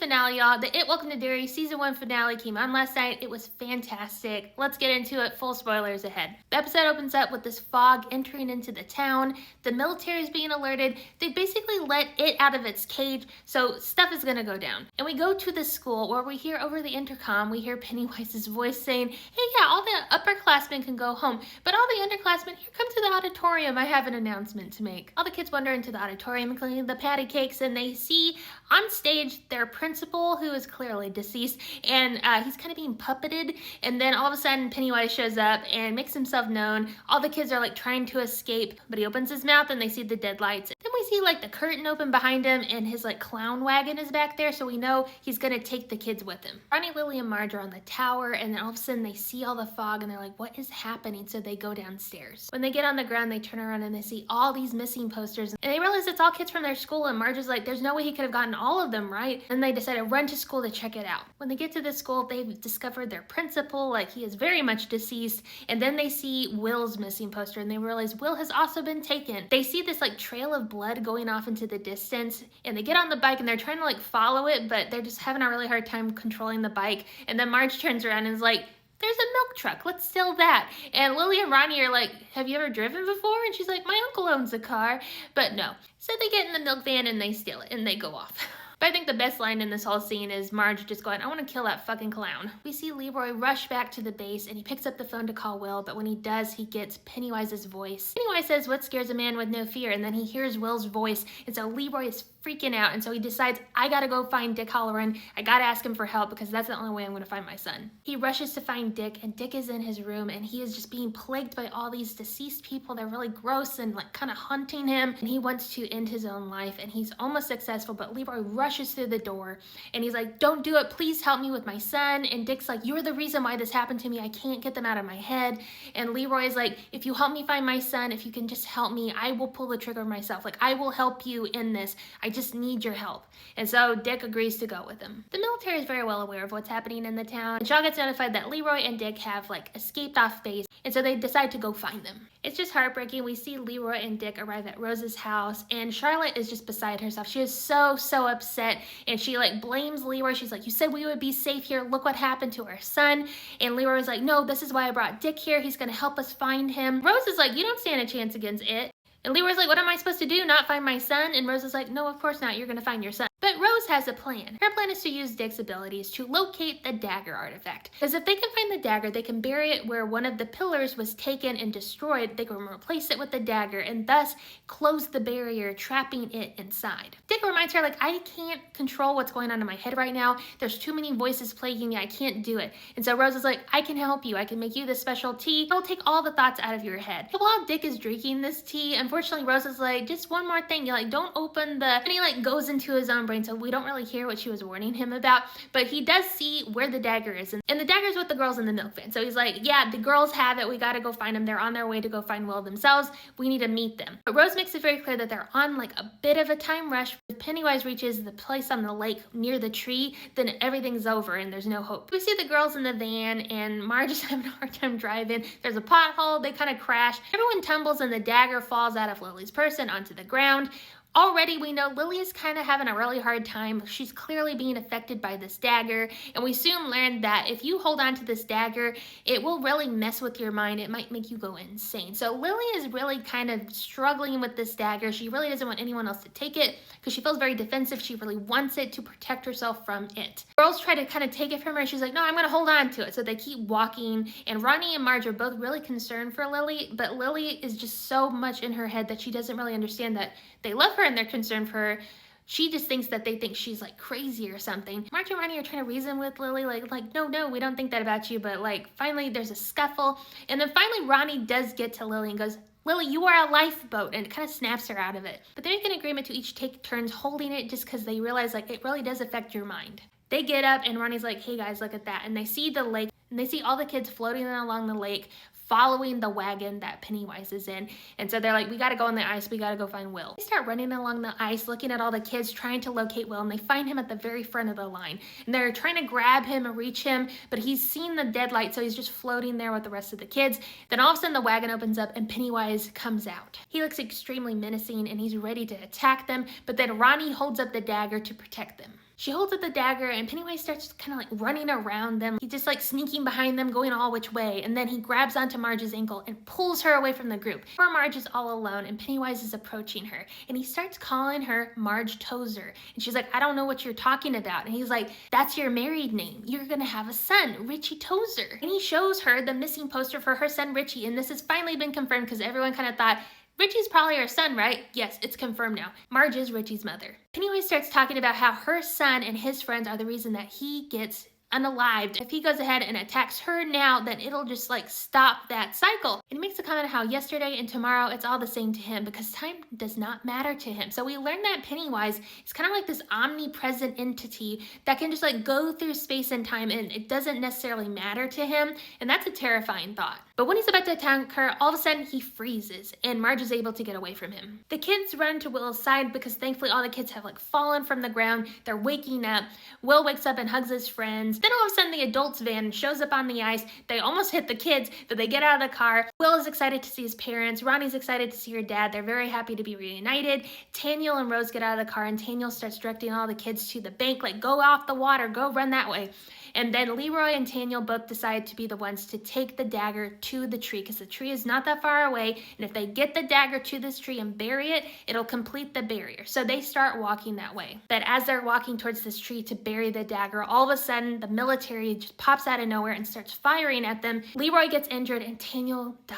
finale, y'all. The It Welcome to Derry Season 1 finale came on last night. It was fantastic. Let's get into it. Full spoilers ahead. The episode opens up with this fog entering into the town. The military is being alerted. They basically let it out of its cage, so stuff is gonna go down. And we go to the school where we hear over the intercom, we hear Pennywise's voice saying, hey, yeah, all the upperclassmen can go home, but all the underclassmen, here come to the auditorium. I have an announcement to make. All the kids wander into the auditorium, including the patty cakes, and they see on stage their principal, who is clearly deceased, and he's kind of being puppeted. And then all of a sudden Pennywise shows up and makes himself known. All the kids are like trying to escape, but he opens his mouth and they see the dead lights. Then we see like the curtain open behind him and his like clown wagon is back there, so we know he's gonna take the kids with him. Ronnie, Lily, and Marge are on the tower, and then all of a sudden they see all the fog and they're like, what is happening? So they go downstairs. When they get on the ground, they turn around and they see all these missing posters, and they realize it's all kids from their school, and Marge is like, there's no way he could have gotten all of them, right? And they decide to run to school to check it out. When they get to the school, they've discovered their principal, like he is very much deceased, and then they see Will's missing poster and they realize Will has also been taken. They see this like trail of blood going off into the distance, and they get on the bike and they're trying to like follow it, but they're just having a really hard time controlling the bike. And then Marge turns around and is like, there's a milk truck, let's steal that. And Lily and Ronnie are like, have you ever driven before? And she's like, my uncle owns a car. But no. So they get in the milk van and they steal it and they go off. But I think the best line in this whole scene is Marge just going, I want to kill that fucking clown. We see Leroy rush back to the base and he picks up the phone to call Will, but when he does, he gets Pennywise's voice. Pennywise says, what scares a man with no fear? And then he hears Will's voice, and so Leroy is freaking out, and so he decides, I gotta go find Dick Halloran. I gotta ask him for help because that's the only way I'm gonna find my son. He rushes to find Dick, and Dick is in his room, and he is just being plagued by all these deceased people. They're really gross and like kind of haunting him, and he wants to end his own life, and he's almost successful, but Leroy rushes through the door, and he's like, don't do it, please help me with my son. And Dick's like, you're the reason why this happened to me. I can't get them out of my head. And Leroy is like, if you help me find my son, if you can just help me, I will pull the trigger myself. Like, I will help you in this. I just need your help. And so Dick agrees to go with him. The military is very well aware of what's happening in the town, and Shaw gets notified that Leroy and Dick have like escaped off base, and so they decide to go find them. It's just heartbreaking. We see Leroy and Dick arrive at Rose's house, and Charlotte is just beside herself. She is so upset, and she like blames Leroy. She's like, you said we would be safe here. Look what happened to our son. And Leroy was like, no, this is why I brought Dick here. He's gonna help us find him. Rose is like, you don't stand a chance against it. And Leroy's like, what am I supposed to do? Not find my son? And Rose is like, no, of course not. You're gonna find your son. But Rose has a plan. Her plan is to use Dick's abilities to locate the dagger artifact. Because if they can find the dagger, they can bury it where one of the pillars was taken and destroyed. They can replace it with the dagger and thus close the barrier, trapping it inside. Dick reminds her, like, I can't control what's going on in my head right now. There's too many voices plaguing me. I can't do it. And so Rose is like, I can help you. I can make you this special tea. It'll take all the thoughts out of your head. But while Dick is drinking this tea, unfortunately, Rose is like, just one more thing. You like, don't open the... And he like goes into his own brain, so we don't really hear what she was warning him about, but he does see where the dagger is, and the dagger's with the girls in the milk van. So he's like, yeah, the girls have it. We gotta go find them. They're on their way to go find Will themselves. We need to meet them. But Rose makes it very clear that they're on like a bit of a time rush. If Pennywise reaches the place on the lake near the tree, then everything's over and there's no hope. We see the girls in the van, and Marge is having a hard time driving. There's a pothole. They kind of crash. Everyone tumbles, and the dagger falls out of Lily's person onto the ground. Already we know Lily is kind of having a really hard time. She's clearly being affected by this dagger, and we soon learn that if you hold on to this dagger, it will really mess with your mind. It might make you go insane. So Lily is really kind of struggling with this dagger. She really doesn't want anyone else to take it because she feels very defensive. She really wants it to protect herself from it. Girls try to kind of take it from her. She's like, no, I'm going to hold on to it. So they keep walking, and Ronnie and Marge are both really concerned for Lily, but Lily is just so much in her head that she doesn't really understand that they love her and they're concerned for her. She just thinks that they think she's like crazy or something. Marge and Ronnie are trying to reason with Lily, like, no, we don't think that about you. But like, finally there's a scuffle. And then finally Ronnie does get to Lily and goes, Lily, you are a lifeboat, and it kind of snaps her out of it. But they make an agreement to each take turns holding it just because they realize like it really does affect your mind. They get up, and Ronnie's like, hey guys, look at that. And they see the lake, and they see all the kids floating along the lake, following the wagon that Pennywise is in. And so they're like, we gotta go on the ice, we gotta go find Will. They start running along the ice, looking at all the kids, trying to locate Will, and they find him at the very front of the line. And they're trying to grab him and reach him, but he's seen the dead light, so he's just floating there with the rest of the kids. Then all of a sudden the wagon opens up and Pennywise comes out. He looks extremely menacing and he's ready to attack them, but then Ronnie holds up the dagger to protect them. She holds up the dagger and Pennywise starts kind of like running around them. He's just like sneaking behind them, going all which way. And then he grabs onto Marge's ankle and pulls her away from the group. Poor Marge is all alone and Pennywise is approaching her. And he starts calling her Marge Tozer. And she's like, I don't know what you're talking about. And he's like, that's your married name. You're gonna have a son, Richie Tozer. And he shows her the missing poster for her son, Richie. And this has finally been confirmed because everyone kind of thought, Richie's probably her son, right? Yes, it's confirmed now. Marge is Richie's mother. Pennywise starts talking about how her son and his friends are the reason that he gets unalived. If he goes ahead and attacks her now, then it'll just like stop that cycle. And he makes a comment how yesterday and tomorrow it's all the same to him because time does not matter to him. So we learned that Pennywise is kind of like this omnipresent entity that can just like go through space and time and it doesn't necessarily matter to him. And that's a terrifying thought. But when he's about to attack her, all of a sudden he freezes and Marge is able to get away from him. The kids run to Will's side because thankfully all the kids have like fallen from the ground. They're waking up. Will wakes up and hugs his friends. Then all of a sudden the adults van shows up on the ice. They almost hit the kids, but they get out of the car. Will is excited to see his parents. Ronnie's excited to see her dad. They're very happy to be reunited. Taniel and Rose get out of the car and Taniel starts directing all the kids to the bank, like go off the water, go run that way. And then Leroy and Taniel both decide to be the ones to take the dagger to the tree because the tree is not that far away. And if they get the dagger to this tree and bury it, it'll complete the barrier. So they start walking that way. But as they're walking towards this tree to bury the dagger, all of a sudden the military just pops out of nowhere and starts firing at them. Leroy gets injured and Taniel dies.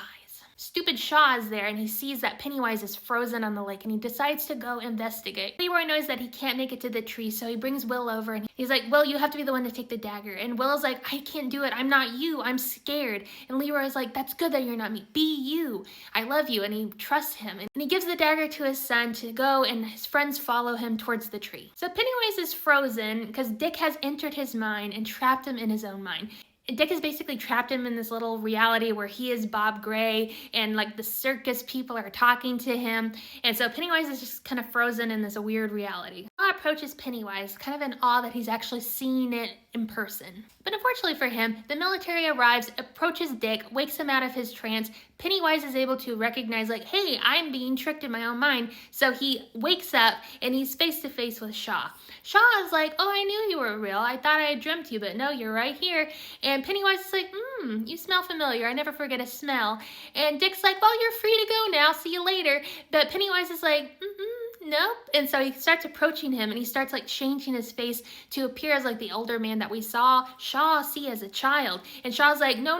Stupid Shaw is there and he sees that Pennywise is frozen on the lake and he decides to go investigate. Leroy knows that he can't make it to the tree, so he brings Will over and he's like, Will, you have to be the one to take the dagger. And Will's like, I can't do it. I'm not you. I'm scared. And Leroy's like, that's good that you're not me. Be you. I love you. And he trusts him. And he gives the dagger to his son to go and his friends follow him towards the tree. So Pennywise is frozen because Dick has entered his mind and trapped him in his own mind. Dick has basically trapped him in this little reality where he is Bob Gray and like the circus people are talking to him. And so Pennywise is just kind of frozen in this weird reality. Shaw approaches Pennywise kind of in awe that he's actually seeing it in person. But unfortunately for him, the military arrives, approaches Dick, wakes him out of his trance. Pennywise is able to recognize like, hey, I'm being tricked in my own mind. So he wakes up and he's face to face with Shaw. Shaw is like, oh, I knew you were real. I thought I had dreamt you, but no, you're right here. And Pennywise is like, you smell familiar. I never forget a smell. And Dick's like, well, you're free to go now. See you later. But Pennywise is like, nope. And so he starts approaching him and he starts like changing his face to appear as like the older man that we saw Shaw see as a child. And Shaw's like, no,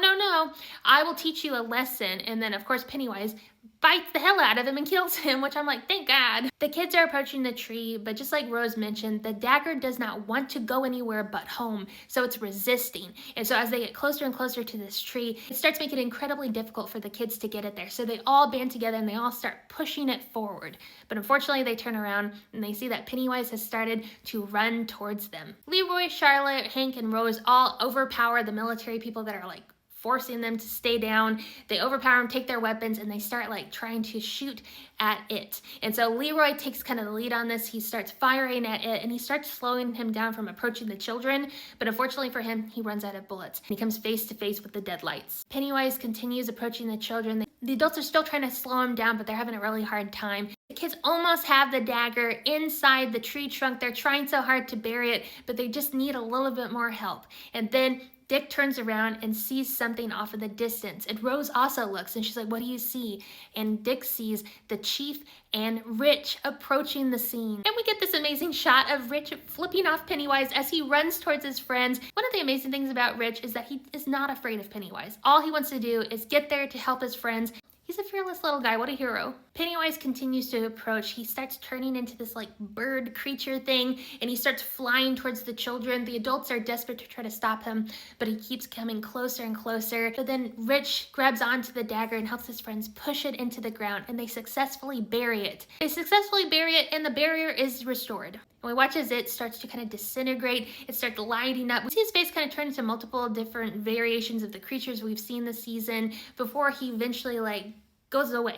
I will teach you a lesson. And then of course Pennywise bites the hell out of him and kills him, which I'm like, thank God. The kids are approaching the tree, but just like Rose mentioned, the dagger does not want to go anywhere but home, so it's resisting. And so as they get closer and closer to this tree, it starts making it incredibly difficult for the kids to get it there. So they all band together and they all start pushing it forward. But unfortunately, they turn around and they see that Pennywise has started to run towards them. Leroy, Charlotte, Hank, and Rose all overpower the military people that are like forcing them to stay down. They overpower them, take their weapons, and they start like trying to shoot at it. And so Leroy takes kind of the lead on this. He starts firing at it and he starts slowing him down from approaching the children. But unfortunately for him, he runs out of bullets. He comes face to face with the deadlights. Pennywise continues approaching the children. The adults are still trying to slow him down, but they're having a really hard time. The kids almost have the dagger inside the tree trunk. They're trying so hard to bury it, but they just need a little bit more help. And then Dick turns around and sees something off in the distance. And Rose also looks and she's like, what do you see? And Dick sees the chief and Rich approaching the scene. And we get this amazing shot of Rich flipping off Pennywise as he runs towards his friends. One of the amazing things about Rich is that he is not afraid of Pennywise. All he wants to do is get there to help his friends. He's a fearless little guy. What a hero. Pennywise continues to approach. He starts turning into this like bird creature thing and he starts flying towards the children. The adults are desperate to try to stop him, but he keeps coming closer and closer. But then Rich grabs onto the dagger and helps his friends push it into the ground and they successfully bury it. They successfully bury it and the barrier is restored. And we watch as it starts to kind of disintegrate. It starts lighting up. We see his face kind of turn into multiple different variations of the creatures we've seen this season before he eventually like goes away.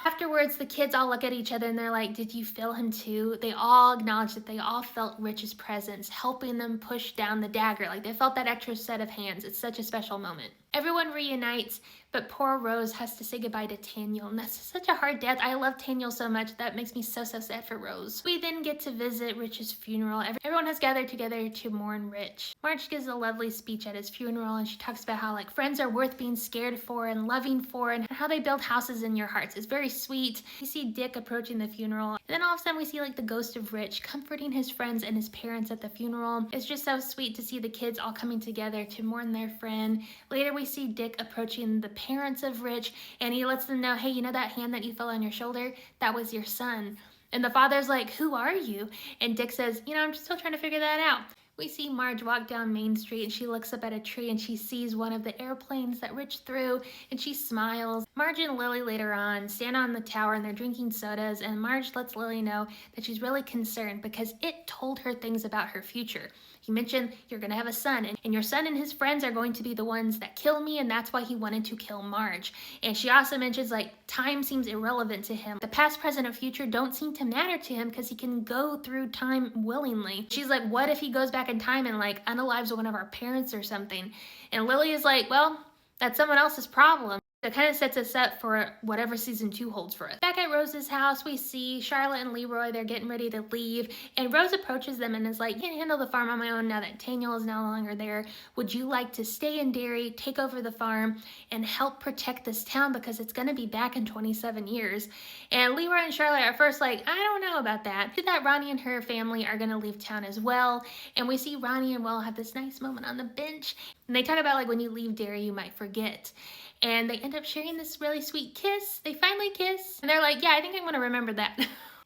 Afterwards, the kids all look at each other and they're like, did you feel him too? They all acknowledge that they all felt Rich's presence, helping them push down the dagger. Like they felt that extra set of hands. It's such a special moment. Everyone reunites. But poor Rose has to say goodbye to Taniel, and that's such a hard death. I love Taniel so much. That makes me so sad for Rose. We then get to visit Rich's funeral. Everyone has gathered together to mourn Rich. Marge gives a lovely speech at his funeral, and she talks about how like friends are worth being scared for and loving for, and how they build houses in your hearts. It's very sweet. We see Dick approaching the funeral, and then all of a sudden we see like the ghost of Rich comforting his friends and his parents at the funeral. It's just so sweet to see the kids all coming together to mourn their friend. Later we see Dick approaching the parents of Rich, and he lets them know, hey, you know that hand that you felt on your shoulder? That was your son. And the father's like, who are you? And Dick says, you know, I'm still trying to figure that out. We see Marge walk down Main Street, and she looks up at a tree and she sees one of the airplanes that Rich threw, and she smiles. Marge and Lily later on stand on the tower and they're drinking sodas, and Marge lets Lily know that she's really concerned because it told her things about her future. He mentioned, you're gonna have a son, and your son and his friends are going to be the ones that kill me, and that's why he wanted to kill Marge. And she also mentions like time seems irrelevant to him. The past, present, and future don't seem to matter to him because he can go through time willingly. She's like, what if he goes back in time and like unalives one of our parents or something? And Lily is like, well, that's someone else's problem. It kind of sets us up for whatever season 2 holds for us. Back at Rose's house, we see Charlotte and Leroy. They're getting ready to leave, and Rose approaches them and is like, I can't handle the farm on my own now that Taniel is no longer there. Would you like to stay in Derry, take over the farm, and help protect this town because it's going to be back in 27 years? And Leroy and Charlotte are first like, I don't know about that. To that, Ronnie and her family are going to leave town as well, and we see Ronnie and Will have this nice moment on the bench, and they talk about like when you leave Derry, you might forget. And they end up sharing this really sweet kiss. They finally kiss. And they're like, yeah, I think I'm going to remember that.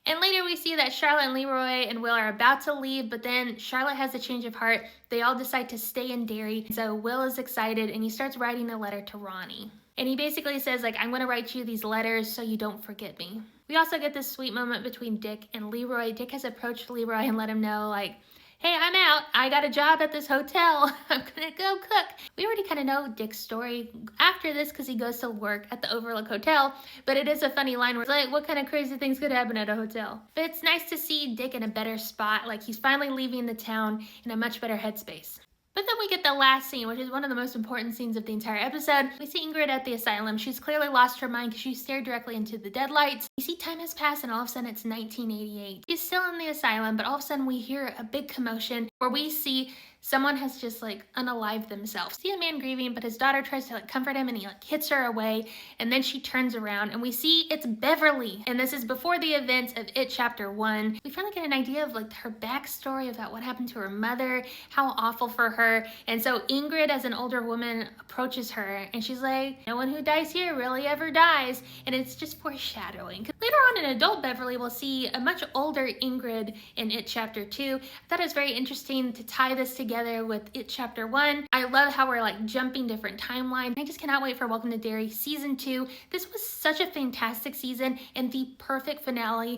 And later we see that Charlotte and Leroy and Will are about to leave, but then Charlotte has a change of heart. They all decide to stay in Derry. So Will is excited, and he starts writing a letter to Ronnie. And he basically says, like, I'm going to write you these letters so you don't forget me. We also get this sweet moment between Dick and Leroy. Dick has approached Leroy and let him know, like, hey, I'm out. I got a job at this hotel. I'm gonna go cook. We already kind of know Dick's story after this because he goes to work at the Overlook Hotel, but it is a funny line where it's like, what kind of crazy things could happen at a hotel? But it's nice to see Dick in a better spot, like he's finally leaving the town in a much better headspace. But then we get the last scene, which is one of the most important scenes of the entire episode. We see Ingrid at the asylum. She's clearly lost her mind because she stared directly into the deadlights. You see time has passed, and all of a sudden it's 1988. She's still in the asylum, but all of a sudden we hear a big commotion where we see someone has just like unalived themselves. See a man grieving, but his daughter tries to like comfort him, and he like hits her away, and then she turns around and we see it's Beverly. And this is before the events of It Chapter 1. We finally get an idea of like her backstory about what happened to her mother, how awful for her. And so Ingrid, as an older woman, approaches her and she's like, no one who dies here really ever dies. And it's just foreshadowing. Later on in adult Beverly, we'll see a much older Ingrid in It Chapter 2. I thought it was very interesting to tie this together with It Chapter 1. I love how we're like jumping different timelines. I just cannot wait for Welcome to Derry Season 2. This was such a fantastic season and the perfect finale